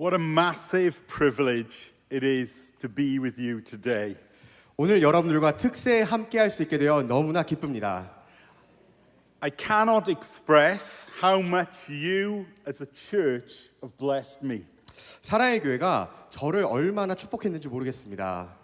What a massive privilege it is to be with you today. 오늘 여러분들과 특세에 함께할 수 있게 되어 너무나 기쁩니다. I cannot express how much you as a church have blessed me. 사랑의 교회가 저를 얼마나 축복했는지 모르겠습니다.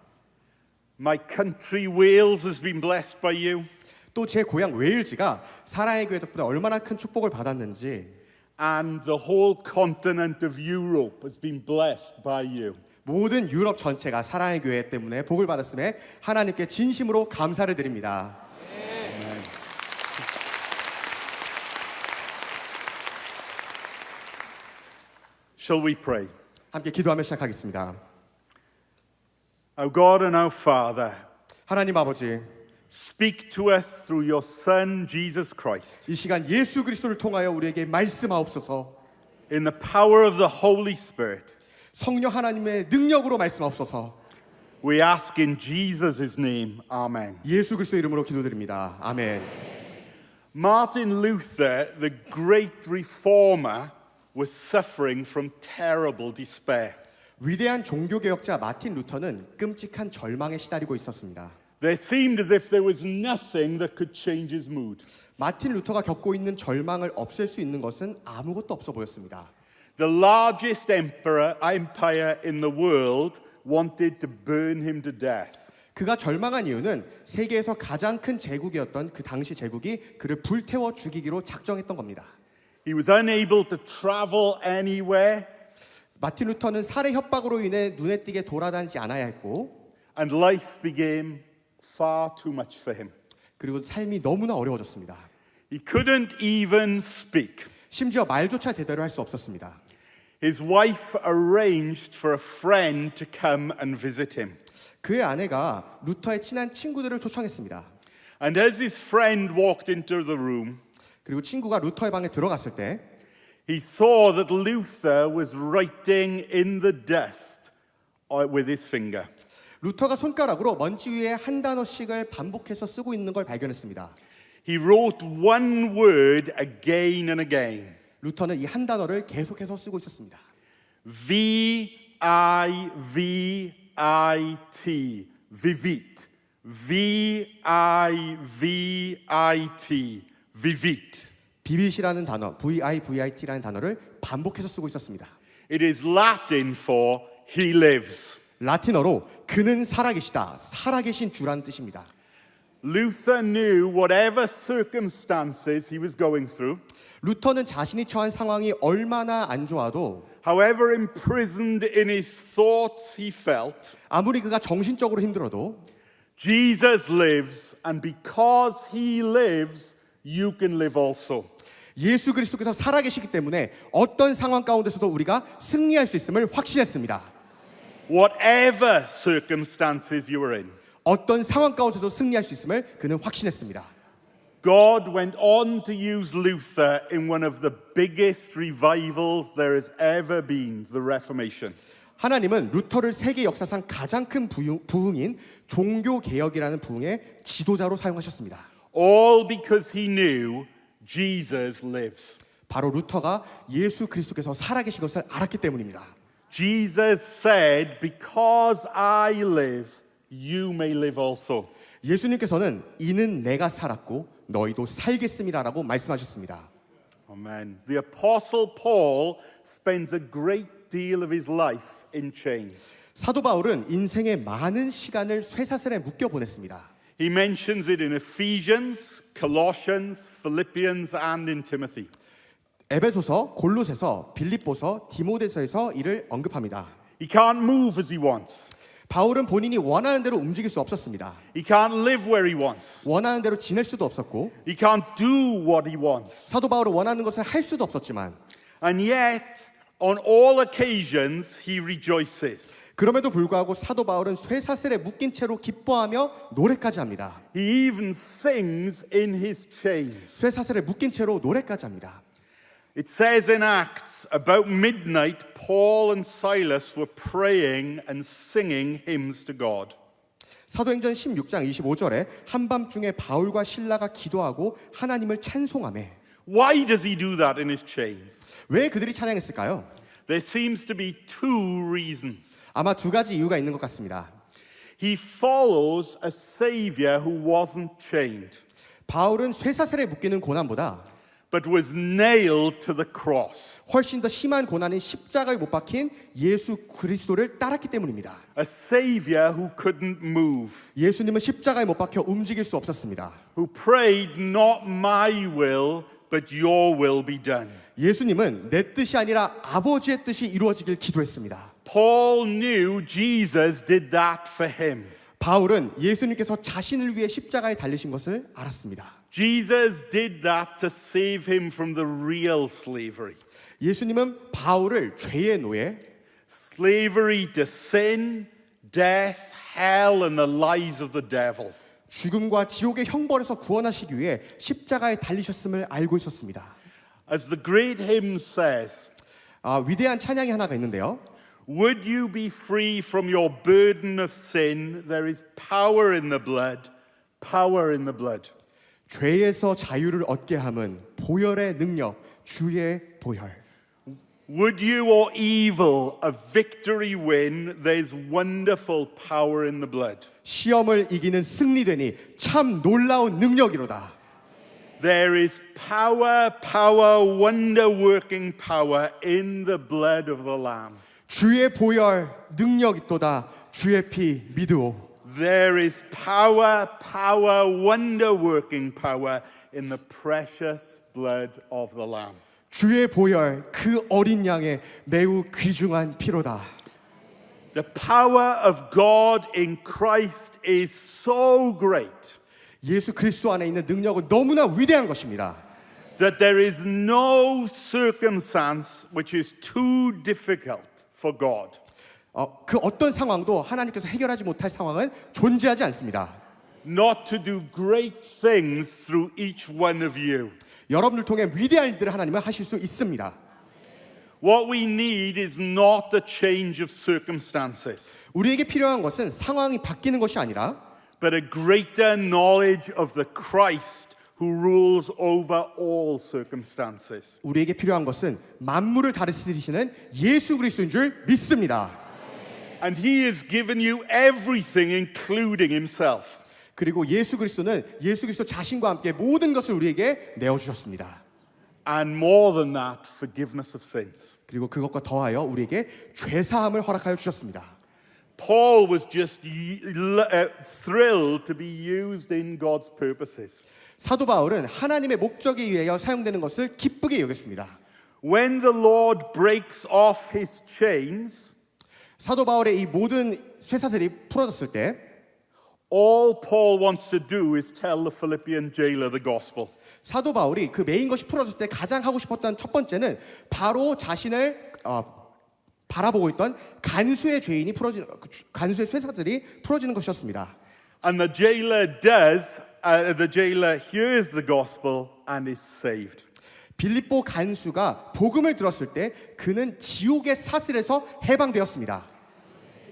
My country Wales has been blessed by you. 또 제 고향 웨일즈가 사랑의 교회 덕분에 얼마나 큰 축복을 받았는지 And the whole continent of Europe has been blessed by you. 모든 유럽 전체가 사랑의 교회 때문에 복을 받았음에 하나님께 진심으로 감사를 드립니다. Amen. Shall we pray? 함께 기도하며 시작하겠습니다. Our God and our Father, 하나님 아버지, speak to us through your Son, Jesus Christ. 이 시간 예수 그리스도를 통하여 우리에게 말씀하옵소서. In the power of the Holy Spirit, 성령 하나님의 능력으로 말씀하옵소서. we ask in Jesus' name, Amen. 예수 그리스도 이름으로 기도드립니다. 아멘. Martin Luther, the great reformer, was suffering from terrible despair. 위대한 종교개혁자 마틴 루터는 끔찍한 절망에 시달리고 있었습니다. There seemed as if there was nothing that could change his mood. 마틴 루터가 겪고 있는 절망을 없앨 수 있는 것은 아무것도 없어 보였습니다. The largest empire in the world wanted to burn him to death. 그가 절망한 이유는 세계에서 가장 큰 제국이었던 그 당시 제국이 그를 불태워 죽이기로 작정했던 겁니다. He was unable to travel anywhere, 마틴 루터는 살해 협박으로 인해 눈에 띄게 돌아다니지 않아야 했고 and life became far too much for him. 그리고 삶이 너무나 어려워졌습니다. He couldn't even speak. 심지어 말조차 제대로 할 수 없었습니다. His wife arranged for a friend to come and visit him. 그의 아내가 루터의 친한 친구들을 초청했습니다. And as his friend walked into the room, 그리고 친구가 루터의 방에 들어갔을 때 he saw that Luther was writing in the dust with his finger. 루터가 손가락으로 먼지 위에 한 단어씩을 반복해서 쓰고 있는 걸 발견했습니다. He wrote one word again and again. 루터는 이 한 단어를 계속해서 쓰고 있었습니다. V-I-V-I-T, vivit. V-I-V-I-T, vivit. 비빗이라는 단어, V-I-V-I-T라는 단어를 반복해서 쓰고 있었습니다. It is Latin for he lives. 라틴어로 그는 살아계시다, 살아계신 주라는 뜻입니다. Luther knew whatever circumstances he was going through, 루터는 자신이 처한 상황이 얼마나 안 좋아도 however imprisoned in his thoughts he felt, 아무리 그가 정신적으로 힘들어도 Jesus lives, and because he lives, you can live also. 예수 그리스도께서 살아계시기 때문에 어떤 상황 가운데서도 우리가 승리할 수 있음을 확신했습니다. Whatever circumstances you are in. 어떤 상황 가운데서도 승리할 수 있음을 그는 확신했습니다. God went on to use Luther in one of the biggest revivals there has ever been, the Reformation. 하나님은 루터를 세계 역사상 가장 큰 부흥인 종교개혁이라는 부흥의 지도자로 사용하셨습니다. All because he knew Jesus lives. 바로 루터가 예수 그리스도께서 살아계신 것을 알았기 때문입니다. Jesus said, because I live, you may live also. 예수님께서는 이는 내가 살았고 너희도 살겠음이라라고 말씀하셨습니다. Amen. The Apostle Paul spends a great deal of his life in chains. 사도 바울은 인생의 많은 시간을 쇠사슬에 묶여 보냈습니다. He mentions it in Ephesians, Colossians, Philippians, and in Timothy. 에베소서, 골로새서, 빌립보서, 디모데서에서 이를 언급합니다. He can't move as he wants. 바울은 본인이 원하는 대로 움직일 수 없었습니다. He can't live where he wants. 원하는 대로 지낼 수도 없었고 He can't do what he wants. 사도 바울은 원하는 것을 할 수도 없었지만 And yet, on all occasions, he rejoices. 그럼에도 불구하고 사도 바울은 쇠사슬에 묶인 채로 기뻐하며 노래까지 합니다. He even sings in his chains. 쇠사슬에 묶인 채로 노래까지 합니다. It says in Acts, about midnight, Paul and Silas were praying and singing hymns to God. 사도행전 16장 25절에 한밤중에 바울과 실라가 기도하고 하나님을 찬송하며 Why does he do that in his chains? 왜 그들이 찬양했을까요? There seems to be two reasons. 아마 두 가지 이유가 있는 것 같습니다. He follows a savior who wasn't chained, 바울은 쇠사슬에 묶이는 고난보다 but was nailed to the cross. 훨씬 더 심한 고난인 십자가에 못 박힌 예수 그리스도를 따랐기 때문입니다. A savior who couldn't move, 예수님은 십자가에 못 박혀 움직일 수 없었습니다. who prayed, not my will, but your will be done. 예수님은 내 뜻이 아니라 아버지의 뜻이 이루어지길 기도했습니다. Paul knew Jesus did that for him. 바울은 예수님께서 자신을 위해 십자가에 달리신 것을 알았습니다. Jesus did that to save him from the real slavery. 예수님은 바울을 죄의 노예, Slavery to sin, death, hell, and the lies of the devil. 죽음과 지옥의 형벌에서 구원하시기 위해 십자가에 달리셨음을 알고 있었습니다. As the great hymn says, 위대한 찬양이 하나가 있는데요. would you be free from your burden of sin? There is power in the blood, power in the blood. 죄에서 자유를 얻게 함은 보혈의 능력, 주의 보혈. Would you or evil a victory win? There's wonderful power in the blood. 시험을 이기는 승리되니 참 놀라운 능력이로다. There is power, power, wonder-working power in the blood of the Lamb. 주의 보혈 능력 있도다. 주의 피 믿으오. There is power, power, wonder-working power in the precious blood of the Lamb. 주의 보혈 그 어린 양의 매우 귀중한 피로다. The power of God in Christ is so great 예수 그리스도 안에 있는 능력은 너무나 위대한 것입니다. that there is no circumstance which is too difficult for God. 그 어떤 상황도 하나님께서 해결하지 못할 상황은 존재하지 않습니다. Not to do great things through each one of you. 여러분을 통해 위대한 일들을 하나님은 하실 수 있습니다. What we need is not a change of circumstances, 우리에게 필요한 것은 상황이 바뀌는 것이 아니라 but a greater knowledge of the Christ who rules over all circumstances. 우리에게 필요한 것은 만물을 다스리시는 예수 그리스도인 줄 믿습니다. And he has given you everything, including himself. 그리고 예수 그리스도는 예수 그리스도 자신과 함께 모든 것을 우리에게 내어주셨습니다. And more than that, forgiveness of sins. 그리고 그것과 더하여 우리에게 죄사함을 허락하여 주셨습니다. Paul was just thrilled to be used in God's purposes. 사도 바울은 하나님의 목적에 의하여 사용되는 것을 기쁘게 여겼습니다. When the Lord breaks off his chains, 사도 바울의 이 모든 쇠사슬이 풀어졌을 때 all Paul wants to do is tell the Philippian jailer the gospel. 사도 바울이 그 메인 것이 풀어졌을 때 가장 하고 싶었던 첫 번째는 바로 자신을 바라보고 있던 간수의 죄인이 간수의 쇠사슬이 풀어지는 것이었습니다. And the jailer hears the gospel and is saved. 빌립보 간수가 복음을 들었을 때 그는 지옥의 사슬에서 해방되었습니다.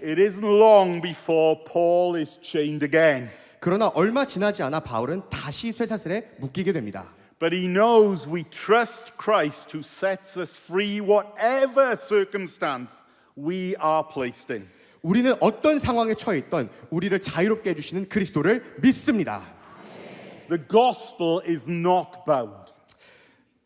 It isn't long before Paul is chained again. 그러나 얼마 지나지 않아 바울은 다시 쇠사슬에 묶이게 됩니다. But he knows we trust Christ who sets us free whatever circumstance we are placed in. 우리는 어떤 상황에 처해 있던 우리를 자유롭게 해주시는 그리스도를 믿습니다. The gospel is not bound.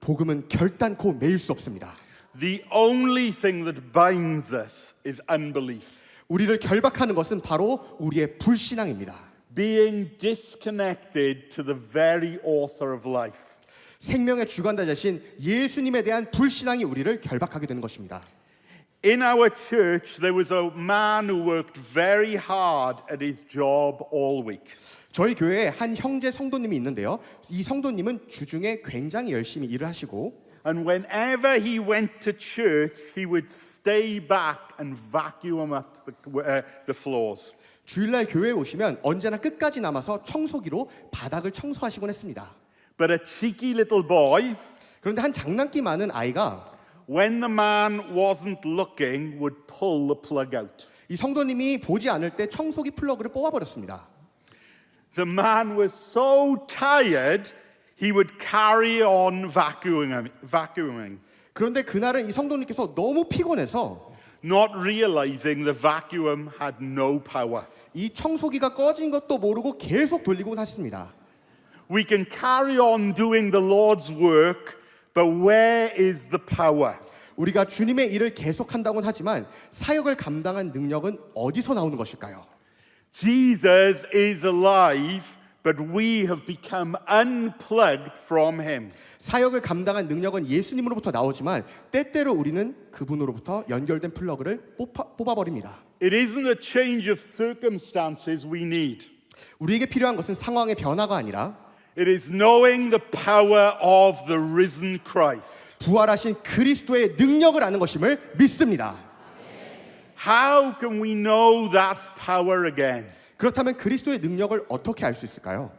복음은 결단코 매일 수 없습니다. The only thing that binds us is unbelief. 우리를 결박하는 것은 바로 우리의 불신앙입니다. Being disconnected to the very author of life. 생명의 주관자이신 예수님에 대한 불신앙이 우리를 결박하게 되는 것입니다. In our church, there was a man who worked very hard at his job all week. 저희 교회에 한 형제 성도님이 있는데요. 이 성도님은 주중에 굉장히 열심히 일을 하시고 And whenever he went to church, he would stay back and vacuum up the floors. 주일날 교회에 오시면 언제나 끝까지 남아서 청소기로 바닥을 청소하시곤 했습니다. But a cheeky little boy, 그런데 한 장난기 많은 아이가 when the man wasn't looking, would pull the plug out. 이 성도님이 보지 않을 때 청소기 플러그를 뽑아버렸습니다. The man was so tired, he would carry on vacuuming. 그런데 그날은 이 성도님께서 너무 피곤해서 not realizing the vacuum had no power. 이 청소기가 꺼진 것도 모르고 계속 돌리고 하셨습니다. We can carry on doing the Lord's work, but where is the power? 우리가 주님의 일을 계속한다고는 하지만 사역을 감당한 능력은 어디서 나오는 것일까요? Jesus is alive, but we have become unplugged from him. 사역을 감당한 능력은 예수님으로부터 나오지만 때때로 우리는 그분으로부터 연결된 플러그를 뽑아버립니다. It isn't a change of circumstances we need. 우리에게 필요한 것은 상황의 변화가 아니라 It is knowing the power of the risen Christ. 부활하신 그리스도의 능력을 아는 것임을 믿습니다. How can we know that power again? 그렇다면 그리스도의 능력을 어떻게 알 수 있을까요?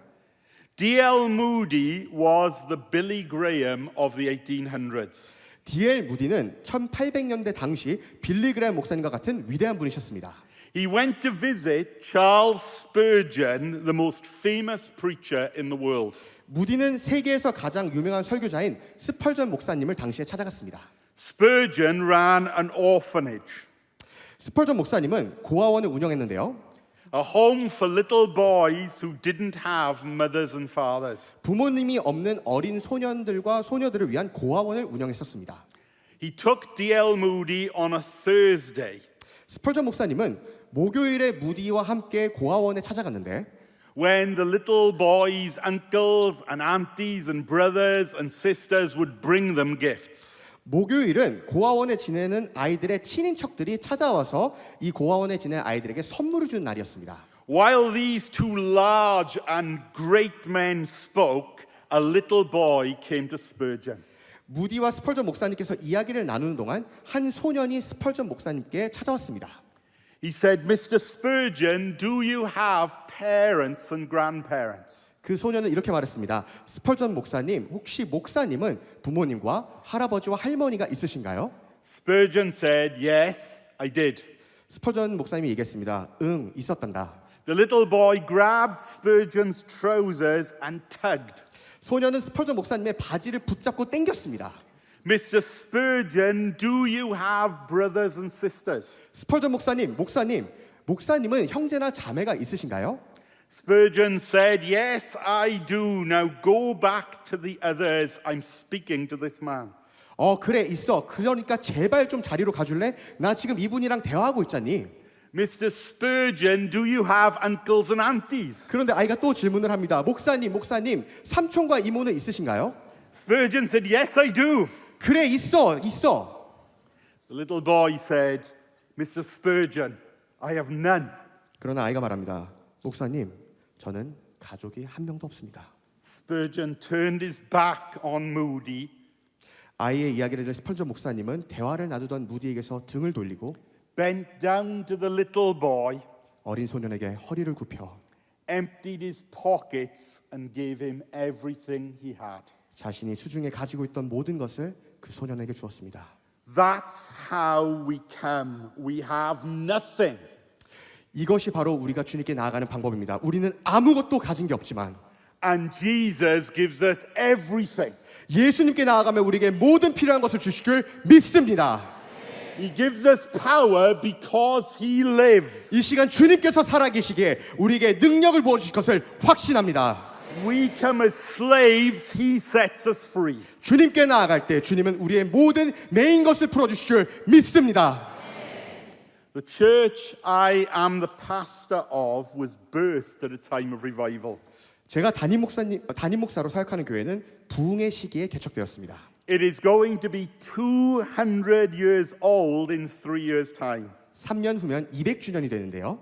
D.L. Moody was the Billy Graham of the 1800s. D.L. 무디는 1800년대 당시 빌리 그레엄 목사님과 같은 위대한 분이셨습니다. He went to visit Charles Spurgeon, the most famous preacher in the world. 무디는 세계에서 가장 유명한 설교자인 스펄전 목사님을 당시에 찾아갔습니다. Spurgeon ran an orphanage, 스펄전 목사님은 고아원을 운영했는데요. a home for little boys who didn't have mothers and fathers. 부모님이 없는 어린 소년들과 소녀들을 위한 고아원을 운영했었습니다. He took D.L. Moody on a Thursday 스펄전 목사님은 목요일에 무디와 함께 고아원에 찾아갔는데 when the little boys' uncles and aunties and brothers and sisters would bring them gifts. 목요일은 고아원에 지내는 아이들의 친인척들이 찾아와서 이 고아원에 지내는 아이들에게 선물을 주는 날이었습니다. While these two large and great men spoke, a little boy came to Spurgeon. 무디와 스펄전 목사님께서 이야기를 나누는 동안 한 소년이 스펄전 목사님께 찾아왔습니다. He said, Mr. Spurgeon, do you have parents and grandparents? 그 소년은 이렇게 말했습니다. 스펄전 목사님, 혹시 목사님은 부모님과 할아버지와 할머니가 있으신가요? Spurgeon said, yes, I did. 스펄전 목사님이 얘기했습니다. 응, 있었단다. The little boy grabbed Spurgeon's trousers and tugged. 소년은 스펄전 목사님의 바지를 붙잡고 당겼습니다. Mr. Spurgeon, do you have brothers and sisters? 스펄전 목사님은 형제나 자매가 있으신가요? Spurgeon said, yes, I do. Now go back to the others. I'm speaking to this man. 그래, 있어. 그러니까 제발 좀 자리로 가줄래? 나 지금 이분이랑 대화하고 있잖니. Mr. Spurgeon, do you have uncles and aunties? 그런데 아이가 또 질문을 합니다. 목사님, 삼촌과 이모는 있으신가요? Spurgeon said, yes, I do. 그래, 있어. The little boy said, Mr. Spurgeon, I have none. 그러나 아이가 말합니다. 목사님, 저는 가족이 한 명도 없습니다. Spurgeon turned his back on Moody 아이의 이야기를 들은 스펄전 목사님은 대화를 나누던 무디에게서 등을 돌리고 bent down to the little boy, 어린 소년에게 허리를 굽혀 emptied his pockets and gave him everything he had. 자신이 수중에 가지고 있던 모든 것을 그 소년에게 주었습니다. That's how we come. We have nothing. 이것이 바로 우리가 주님께 나아가는 방법입니다. 우리는 아무것도 가진 게 없지만 And Jesus gives us everything. 예수님께 나아가면 우리에게 모든 필요한 것을 주실 줄 믿습니다. He gives us power because He lives. 이 시간 주님께서 살아계시기에 우리에게 능력을 부어주실 것을 확신합니다. We come as slaves, He sets us free. 주님께 나아갈 때 주님은 우리의 모든 매인 것을 풀어주실 줄 믿습니다. The church I am the pastor of was birthed at a time of revival. 제가 담임 목사로 사역하는 교회는 부흥의 시기에 개척되었습니다. It is going to be 200 years old in 3 years' time. 3년 후면 200주년이 되는데요.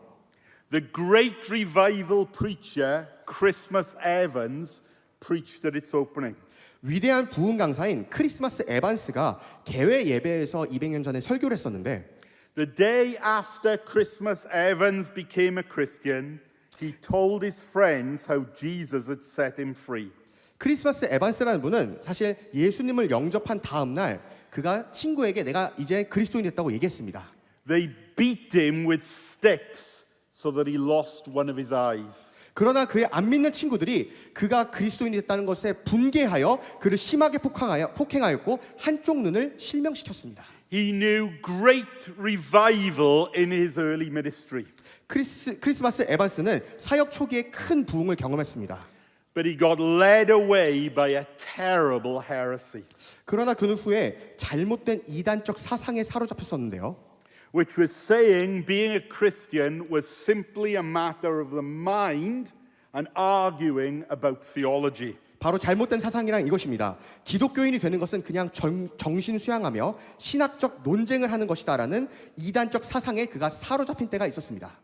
The great revival preacher, Christmas Evans, preached at its opening. 위대한 부흥 강사인 크리스마스 에반스가 개회 예배에서 200년 전에 설교를 했었는데 The day after Christmas Evans became a Christian, he told his friends how Jesus had set him free. 크리스마스 에반스라는 분은 사실 예수님을 영접한 다음 날 그가 친구에게 내가 이제 그리스도인이 됐다고 얘기했습니다. They beat him with sticks so that he lost one of his eyes. 그러나 그의 안 믿는 친구들이 그가 그리스도인이 됐다는 것에 분개하여 그를 심하게 폭행하였고 한쪽 눈을 실명시켰습니다. He knew great revival in his early ministry. 크리스마스 에반스는 사역 초기에 큰 부흥을 경험했습니다. But he got led away by a terrible heresy, 그러나 그 후에 잘못된 이단적 사상에 사로잡혔었는데요. which was saying being a Christian was simply a matter of the mind and arguing about theology. 바로 잘못된 사상이란 이것입니다. 기독교인이 되는 것은 그냥 정신 수양하며 신학적 논쟁을 하는 것이다라는 이단적 사상에 그가 사로잡힌 때가 있었습니다.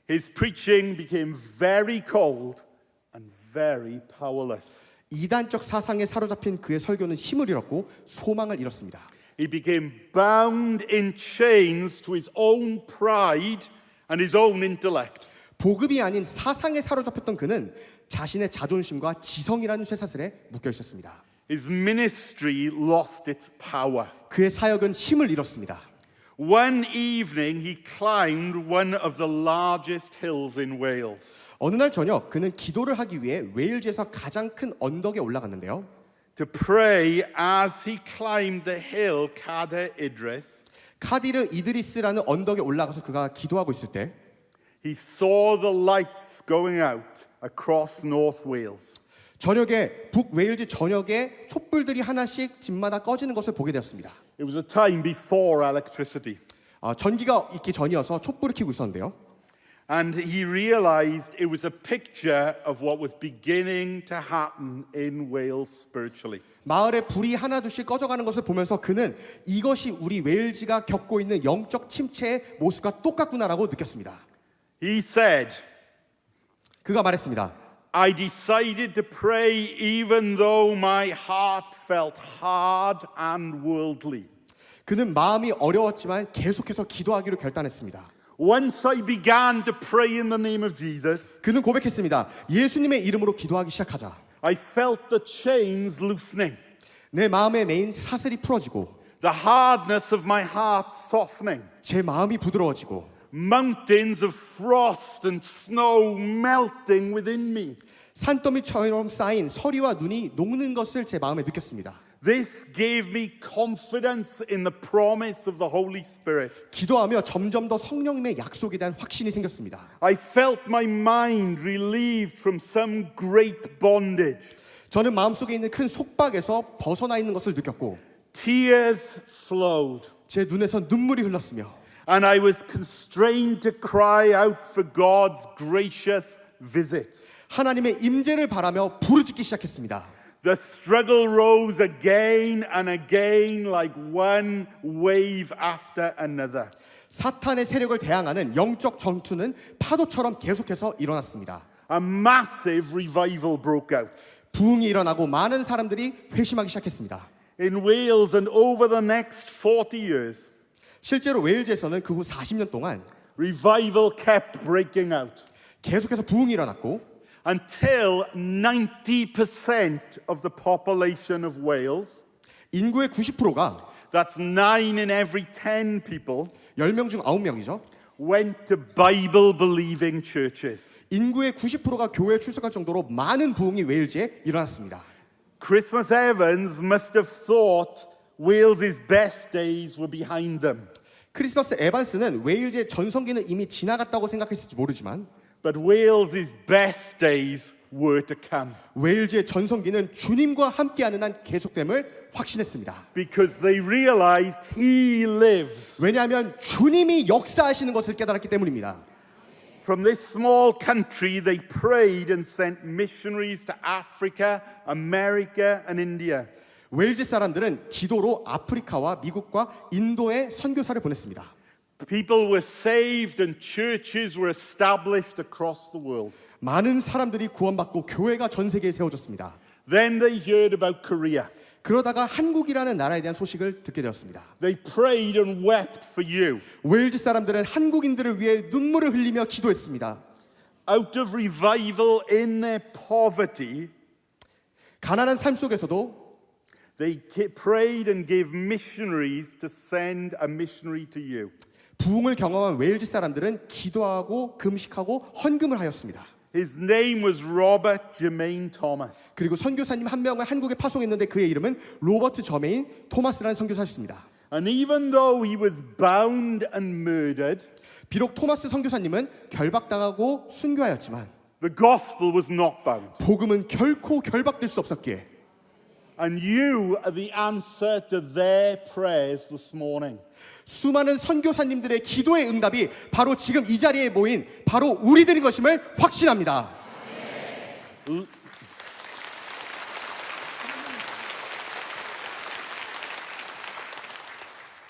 His preaching became very cold and very powerless. 이단적 사상에 사로잡힌 그의 설교는 힘을 잃었고 소망을 잃었습니다. He became bound in chains to his own pride and his own intellect. 복음이 아닌 사상에 사로잡혔던 그는 자신의 자존심과 지성이라는 쇠사슬에 묶여 있었습니다. His ministry lost its power. 그의 사역은 힘을 잃었습니다. One evening he climbed one of the largest hills in Wales. 어느 날 저녁 그는 기도를 하기 위해 웨일즈에서 가장 큰 언덕에 올라갔는데요. To pray as he climbed the hill Cadair Idris, 카디르 이드리스라는 언덕에 올라가서 그가 기도하고 있을 때 he saw the lights going out across North Wales. 저녁에 북웨일즈 전역에 촛불들이 하나씩 집마다 꺼지는 것을 보게 되었습니다. It was a time before electricity. 전기가 있기 전이어서 촛불을 켜고 있었는데요. And he realized it was a picture of what was beginning to happen in Wales spiritually. 마을에 불이 하나둘씩 꺼져가는 것을 보면서 그는 이것이 우리 웨일즈가 겪고 있는 영적 침체의 모습과 똑같구나라고 느꼈습니다. He said, 그가 말했습니다. I decided to pray even though my heart felt hard and worldly. 그는 마음이 어려웠지만 계속해서 기도하기로 결단했습니다. Once I began to pray in the name of Jesus, 그는 고백했습니다. 예수님의 이름으로 기도하기 시작하자. I felt the chains loosening, 내 마음의 메인 사슬이 풀어지고 the hardness of my heart softening, 제 마음이 부드러워지고 mountains of frost and snow melting within me. 산더미처럼 쌓인 서리와 눈이 녹는 것을 제 마음에 느꼈습니다. This gave me confidence in the promise of the Holy Spirit. 기도하며 점점 더 성령님의 약속에 대한 확신이 생겼습니다. I felt my mind relieved from some great bondage. 저는 마음속에 있는 큰 속박에서 벗어나 있는 것을 느꼈고 Tears flowed, 제 눈에서 눈물이 흘렀으며 and I was constrained to cry out for God's gracious visits. 하나님의 임재를 바라며 부르짖기 시작했습니다. The struggle rose again and again like one wave after another. 사탄의 세력을 대항하는 영적 전투는 파도처럼 계속해서 일어났습니다. A massive revival broke out. 부흥이 일어나고 많은 사람들이 회심하기 시작했습니다. In Wales and over the next 40 years, 실제로 웨일즈에서는 그 후 40년 동안 revival kept breaking out 계속해서 부흥이 일어났고 until 90% of the population of Wales, 인구의 90%가 that's 9 in every 10 people, 10명 중 9명이죠. went to Bible-believing churches. 인구의 90%가 교회에 출석할 정도로 많은 부흥이 웨일즈에 일어났습니다. Christmas Evans must have thought Wales's best days were behind them. 크리스마스 에반스는 웨일즈의 전성기는 이미 지나갔다고 생각했을지 모르지만 But Wales's best days were to come. 웨일즈의 전성기는 주님과 함께하는 한 계속됨을 확신했습니다. Because they realized He lives. 왜냐하면 주님이 역사하시는 것을 깨달았기 때문입니다. From this small country, they prayed and sent missionaries to Africa, America, and India. 웨일즈 사람들은 기도로 아프리카와 미국과 인도에 선교사를 보냈습니다. People were saved and churches were established across the world. 많은 사람들이 구원받고 교회가 전 세계에 세워졌습니다. Then they heard about Korea. 그러다가 한국이라는 나라에 대한 소식을 듣게 되었습니다. They prayed and wept for you. 웨일즈 사람들은 한국인들을 위해 눈물을 흘리며 기도했습니다. Out of revival in their poverty, 가난한 삶 속에서도 they prayed and gave missionaries to send a missionary to you. 부흥을 경험한 웨일즈 사람들은 기도하고 금식하고 헌금을 하였습니다. His name was Robert Jermaine Thomas. 그리고 선교사님 한 명을 한국에 파송했는데 그의 이름은 로버트 저메인 토마스라는 선교사였습니다. And even though he was bound and murdered, 비록 토마스 선교사님은 결박당하고 순교하였지만 the gospel was not bound. 복음은 결코 결박될 수 없었기에 And you are the answer to their prayers this morning. 수많은 선교사님들의 기도의 응답이 바로 지금 이 자리에 모인 바로 우리들인 것임을 확신합니다.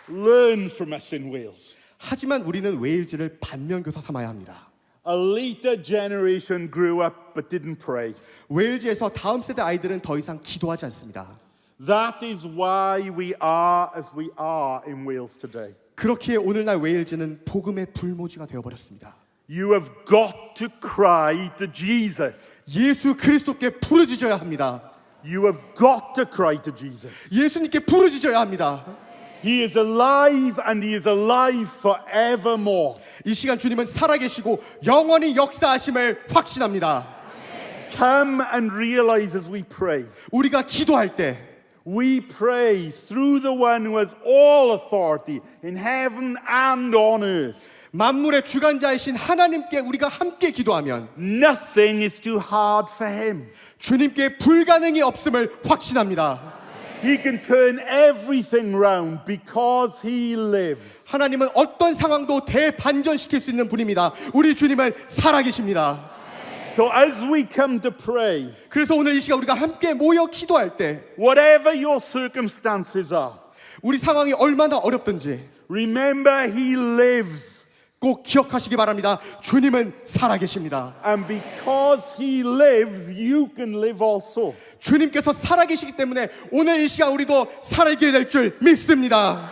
Learn from us in Wales. 하지만 우리는 웨일즈를 반면교사 삼아야 합니다. A later generation grew up but didn't pray. 웨일즈에서 다음 세대 아이들은 더 이상 기도하지 않습니다. That is why we are as we are in Wales today. 그렇기에 오늘날 웨일즈는 복음의 불모지가 되어버렸습니다. You have got to cry to Jesus. 예수 그리스도께 부르짖어야 합니다. You have got to cry to Jesus. 예수님께 부르짖어야 합니다. He is alive and he is alive forevermore. 이 시간 주님은 살아계시고 영원히 역사하심을 확신합니다. Come and realize as we pray. 우리가 기도할 때 We pray through the one who has all authority in heaven and on earth. 만물의 주관자이신 하나님께 우리가 함께 기도하면 Nothing is too hard for him. 주님께 불가능이 없음을 확신합니다. He can turn everything round because he lives. 하나님은 어떤 상황도 대반전시킬 수 있는 분입니다. 우리 주님은 살아계십니다. So as we come to pray, 그래서 오늘 이 시간 우리가 함께 모여 기도할 때 whatever your circumstances are, 우리 상황이 얼마나 어렵든지 remember he lives. 꼭 기억하시기 바랍니다. 주님은 살아계십니다. And because he lives, you can live also. 주님께서 살아계시기 때문에 오늘 이 시간 우리도 살게 될 줄 믿습니다.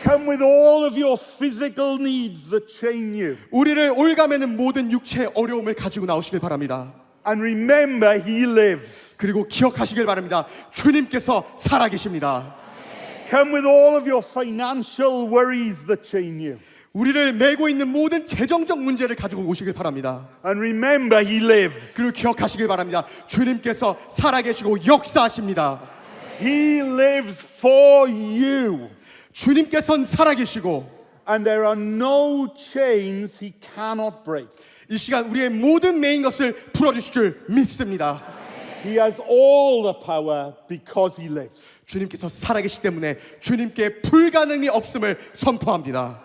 Come with all of your physical needs that chain you. 우리를 올가매는 모든 육체의 어려움을 가지고 나오시길 바랍니다. And remember he lives. 그리고 기억하시길 바랍니다. 주님께서 살아계십니다. Come with all of your financial worries that chain you. 우리를 메고 있는 모든 재정적 문제를 가지고 오시길 바랍니다. And remember he lives. 그리고 기억하시길 바랍니다. 주님께서 살아계시고 역사하십니다. He lives for you. 주님께서는 살아계시고 And there are no chains he cannot break. 이 시간 우리의 모든 메인 것을 풀어주실 줄 믿습니다. He has all the power because he lives. 주님께서 살아계시기 때문에 주님께 불가능이 없음을 선포합니다.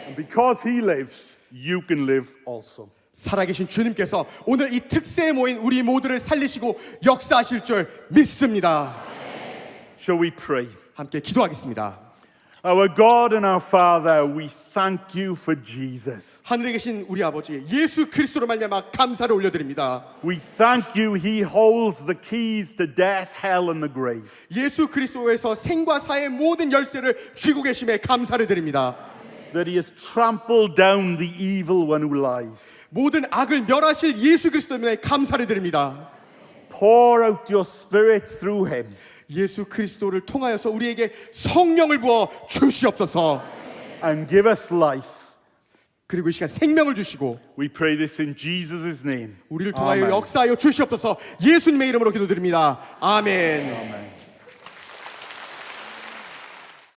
And because he lives, you can live also. 살아계신 주님께서 오늘 이 특세에 모인 우리 모두를 살리시고 역사하실 줄 믿습니다. Shall we pray? 함께 기도하겠습니다. Our God and our Father, we thank you for Jesus. 하늘에 계신 우리 아버지 예수 그리스도로 말미암아 감사를 올려드립니다. We thank you, he holds the keys to death, hell and the grave. 예수 그리스도에서 생과 사의 모든 열쇠를 쥐고 계심에 감사를 드립니다. That he has trampled down the evil one who lies. 모든 악을 멸하실 예수 그리스도 때문에 감사를 드립니다. Pour out your spirit through him. 예수 그리스도를 통하여서 우리에게 성령을 부어 주시옵소서. And give us life. 그리고 이 시간 생명을 주시고 We pray this in Jesus' name. 우리를 통하여 Amen. 역사하여 주시옵소서. 예수님의 이름으로 기도드립니다. 아멘. Amen.